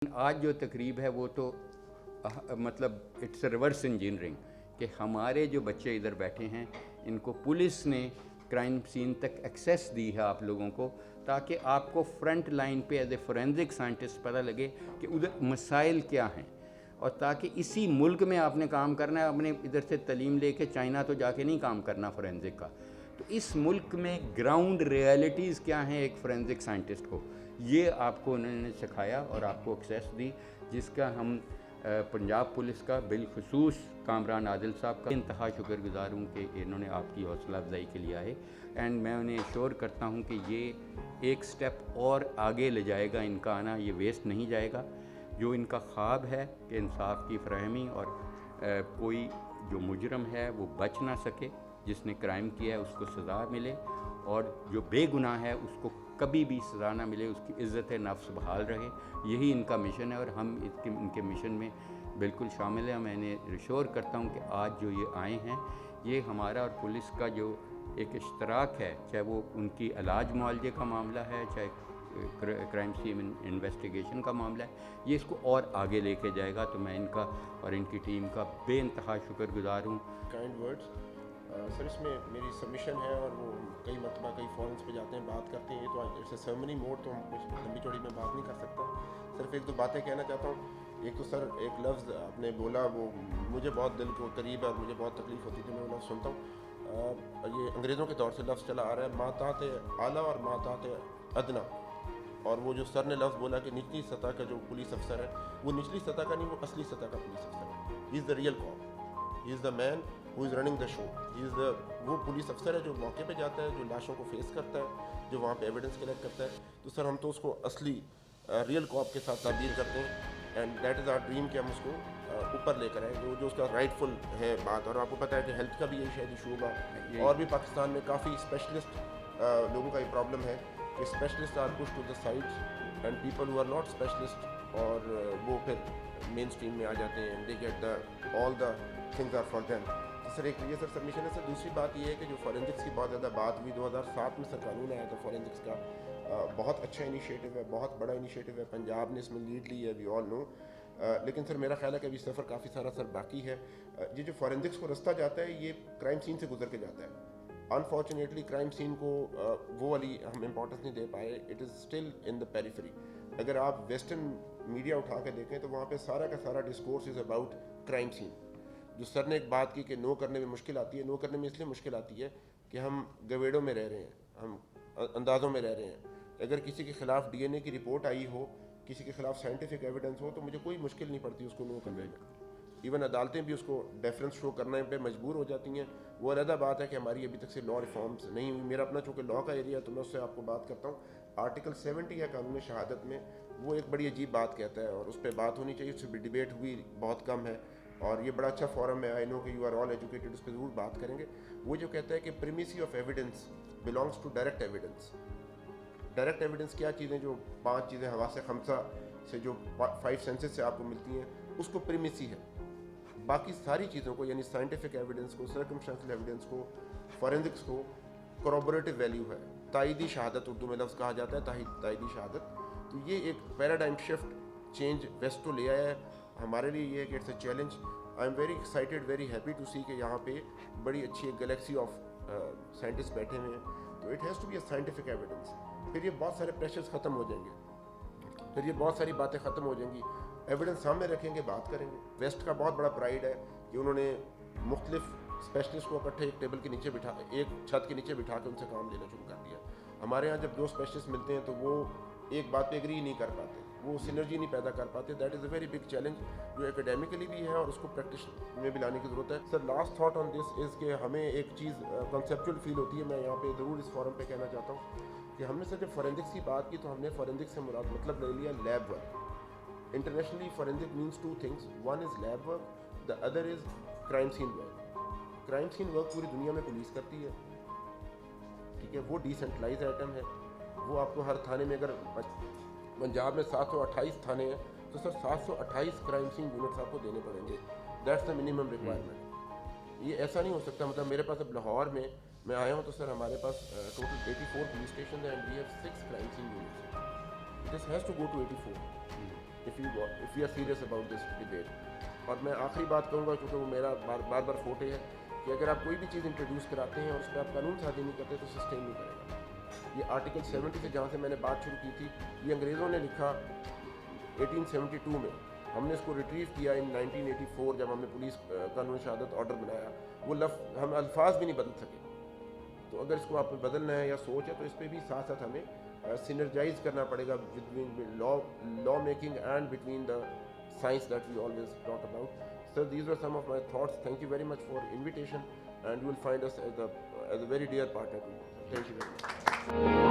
آج جو تقریب ہے وہ تو مطلب اٹس ریورس انجینئرنگ کہ ہمارے جو بچے ادھر بیٹھے ہیں ان کو پولیس نے کرائم سین تک ایکسیس دی ہے آپ لوگوں کو، تاکہ آپ کو فرنٹ لائن پہ ایز اے فورینزک سائنٹسٹ پتہ لگے کہ ادھر مسائل کیا ہیں، اور تاکہ اسی ملک میں آپ نے کام کرنا ہے. آپ نے ادھر سے تعلیم لے کے چائنا تو جا کے نہیں کام کرنا فورینزک کا. تو اس ملک میں گراؤنڈ ریئلٹیز کیا ہیں ایک فورینزک سائنٹسٹ کو، یہ آپ کو انہوں نے سکھایا اور آپ کو ایکسیس دی، جس کا ہم پنجاب پولیس کا بالخصوص کامران عادل صاحب کا انتہا شکر گزار ہوں کہ انہوں نے آپ کی حوصلہ افزائی کے لیے آئے. اینڈ میں انہیں ایشور کرتا ہوں کہ یہ ایک سٹیپ اور آگے لے جائے گا، ان کا آنا یہ ویسٹ نہیں جائے گا. جو ان کا خواب ہے کہ انصاف کی فراہمی اور کوئی جو مجرم ہے وہ بچ نہ سکے، جس نے کرائم کیا ہے اس کو سزا ملے، اور جو بے گناہ ہے اس کو کبھی بھی سزا نہ ملے، اس کی عزت نفس بحال رہے، یہی ان کا مشن ہے اور ہم ان کے مشن میں بالکل شامل ہیں. میں نے ریشور کرتا ہوں کہ آج جو یہ آئے ہیں یہ ہمارا اور پولیس کا جو ایک اشتراک ہے، چاہے وہ ان کی علاج معالجے کا معاملہ ہے، چاہے کرائم سین انویسٹیگیشن کا معاملہ ہے، یہ اس کو اور آگے لے کے جائے گا. تو میں ان کا اور ان کی ٹیم کا بے انتہا شکر گزار ہوں. کائنڈ ورڈز سر، اس میں میری سبمیشن ہے اور وہ کئی مرتبہ کئی فورمز پہ جاتے ہیں، بات کرتے ہیں. یہ تو اٹس اے سرمنی موڈ، تو ہم کچھ لمبی چوڑی میں بات نہیں کر سکتا. صرف ایک دو باتیں کہنا چاہتا ہوں. ایک تو سر ایک لفظ آپ نے بولا وہ مجھے بہت دل کو قریب ہے اور مجھے بہت تکلیف ہوتی تھی میں وہ لفظ سنتا ہوں. یہ انگریزوں کے دور سے لفظ چلا آ رہا ہے، ماتحت اعلیٰ اور ماتحت ادنا. اور وہ جو سر نے لفظ بولا کہ نچلی سطح کا جو پولیس افسر ہے وہ نچلی سطح کا نہیں، وہ اصلی سطح کا پولیس افسر ہے. ہی از the real کاپ، he is the main who is running the شو. ہی از دا وہ پولیس افسر ہے جو موقع پہ جاتا ہے، جو لاشوں کو فیس کرتا ہے، جو وہاں پہ ایویڈنس کلیکٹ کرتا ہے. تو سر ہم تو اس کو اصلی ریئل کاپ کے ساتھ تعبیر کرتے ہیں، and that is our dream کہ ہم اس کو اوپر لے کر آئیں جو اس کا رائٹ فل ہے بات. اور آپ کو پتہ ہے کہ ہیلتھ کا بھی یہی شاید ایشو ہوگا، اور بھی پاکستان میں کافی اسپیشلسٹ لوگوں کا یہ پرابلم ہے کہ specialist are push to the sides and people who are not specialist, اور وہ پھر مین اسٹریم میں آ جاتے ہیں، they get the all the things are for them. Sir ایک یہ سر سبمیشن ہے. سر دوسری بات یہ ہے کہ جو فورینزکس کی بہت زیادہ بات ہوئی، 2007 میں سر قانون آیا تھا فورینزکس کا، بہت اچھا انیشیٹو ہے، بہت بڑا انیشیٹو ہے، پنجاب نے اس میں لیڈ لی ہے، وی آل نو. لیکن سر میرا خیال ہے کہ ابھی سفر کافی سارا سر باقی ہے. یہ جو فورینزکس کو رستہ جاتا ہے یہ کرائم سین سے گزر کے جاتا ہے. انفارچونیٹلی کرائم سین کو وہ والی ہم امپورٹنس نہیں دے پائے. It is still in the periphery. اگر آپ ویسٹرن میڈیا اٹھا کے دیکھیں تو وہاں پہ سارا کا سارا discourse is about crime scene. جو سر نے ایک بات کی کہ نو کرنے میں مشکل آتی ہے، نو کرنے میں اس لیے مشکل آتی ہے کہ ہم گویڑوں میں رہ رہے ہیں، ہم اندازوں میں رہ رہے ہیں. اگر کسی کے خلاف ڈی این اے کی رپورٹ آئی ہو، کسی کے خلاف سائنٹیفک ایویڈنس ہو، تو مجھے کوئی مشکل نہیں پڑتی اس کو نو کرنے میں. ایون عدالتیں بھی اس کو ڈیفرنس شو کرنے پہ مجبور ہو جاتی ہیں. وہ علیحدہ بات ہے کہ ہماری ابھی تک سے لا ریفارمز نہیں ہوئی. میرا اپنا چونکہ لا کا ایریا ہے تو میں اس سے آپ کو بات کرتا ہوں. آرٹیکل 70 ہے قانون شہادت میں، وہ ایک بڑی عجیب بات کہتا ہے اور اس پہ بات ہونی چاہیے. اس پہ ڈبیٹ ہوئی بہت کم ہے، اور یہ بڑا اچھا فورم ہے. آئی نو کہ یو آر آل ایجوکیٹڈ، اس پہ ضرور بات کریں گے. وہ جو کہتا ہے کہ primacy of evidence belongs to direct evidence. Direct evidence کیا چیزیں، جو 5 چیزیں حواس خمسہ سے جو 5 سینسز سے آپ کو ملتی ہیں، اس کو پریمیسی ہے. باقی ساری چیزوں کو یعنی سائنٹیفک ایویڈنس کو، سرکمسٹینشل ایویڈنس کو، فورینزکس کو کورابوریٹو ویلیو ہے. تائیدی شہادت اردو میں لفظ کہا جاتا ہے، تائیدی شہادت. تو یہ ایک پیراڈائم شفٹ چینج ویسٹ کو لے آیا ہے. ہمارے لیے یہ ہے کہ it's a challenge. I am very excited, very happy to see کہ یہاں پہ بڑی اچھی ایک گلیکسی آف سائنٹسٹ بیٹھے ہوئے ہیں. تو it has to be a scientific evidence. پھر یہ بہت سارے پریشرز ختم ہو جائیں گے، پھر یہ بہت ساری باتیں ختم ہو جائیں گی. ایویڈنس سامنے رکھیں گے، بات کریں گے. ویسٹ کا بہت بڑا پرائڈ ہے کہ انہوں نے مختلف اسپیشلسٹ کو اکٹھے ایک ٹیبل کے نیچے بٹھا، ایک چھت کے نیچے بٹھا کے ان سے کام لینا شروع کر دیا. ہمارے یہاں جب 2 اسپیشلسٹ ملتے ہیں تو وہ ایک بات پہ ایگری نہیں کر پاتے، وہ سینرجی نہیں پیدا کر پاتے. That is a very big challenge جو اکیڈیمکلی بھی ہے اور اس کو پریکٹس میں بھی لانے کی ضرورت ہے. سر لاسٹ تھاٹ آن دس از کہ ہمیں ایک چیز کنسیپچل فیل ہوتی ہے. میں یہاں پہ ضرور اس فورم پہ کہنا چاہتا ہوں کہ ہم نے سر جب فورینزکس کی بات کی تو ہم نے فورینزکس سے مراد مطلب لے لیا lab work. Internationally forensic means 2 things. One is lab work, the other is crime scene work. Crime scene work پوری دنیا میں پولیس کرتی ہے، ٹھیک ہے. وہ ڈیسینٹرلائز آئٹم ہے. وہ آپ کو ہر تھانے میں، اگر پنجاب میں 728 تھانے ہیں تو سر 728 کرائم سین یونٹس آپ کو دینے پڑیں گے. That's the minimum requirement. یہ ایسا نہیں ہو سکتا مطلب میرے پاس اب لاہور میں میں آیا ہوں تو سر ہمارے پاس ٹوٹل 84 پولیس اسٹیشن ہیں and we have 6 crime scene units. This has to go to 84. if we are serious about this debate. اور میں آخری بات کروں گا کیونکہ وہ میرا بار بار فوٹے ہے کہ اگر آپ کوئی بھی چیز انٹروڈیوس کراتے ہیں اور اس پہ آپ قانون سازی نہیں کرتے تو سسٹین نہیں کرے گا. یہ آرٹیکل 70 سے جہاں سے میں نے بات شروع کی تھی یہ انگریزوں نے لکھا 1872 میں, ہم نے اس کو ریٹریو کیا ان 1984 جب ہم نے پولیس قانون شہادت آرڈر بنایا. وہ ہم الفاظ بھی نہیں بدل سکے. تو اگر اس کو آپ کو بدلنا ہے یا سوچ ہے تو اس پہ بھی ساتھ ساتھ ہمیں سینرجائز کرنا پڑے گا between law making and between the science that we always talk about. So these were some of my thoughts. Thank you very much for invitation, and you will find us as a very dear partner to you. Thank you very much.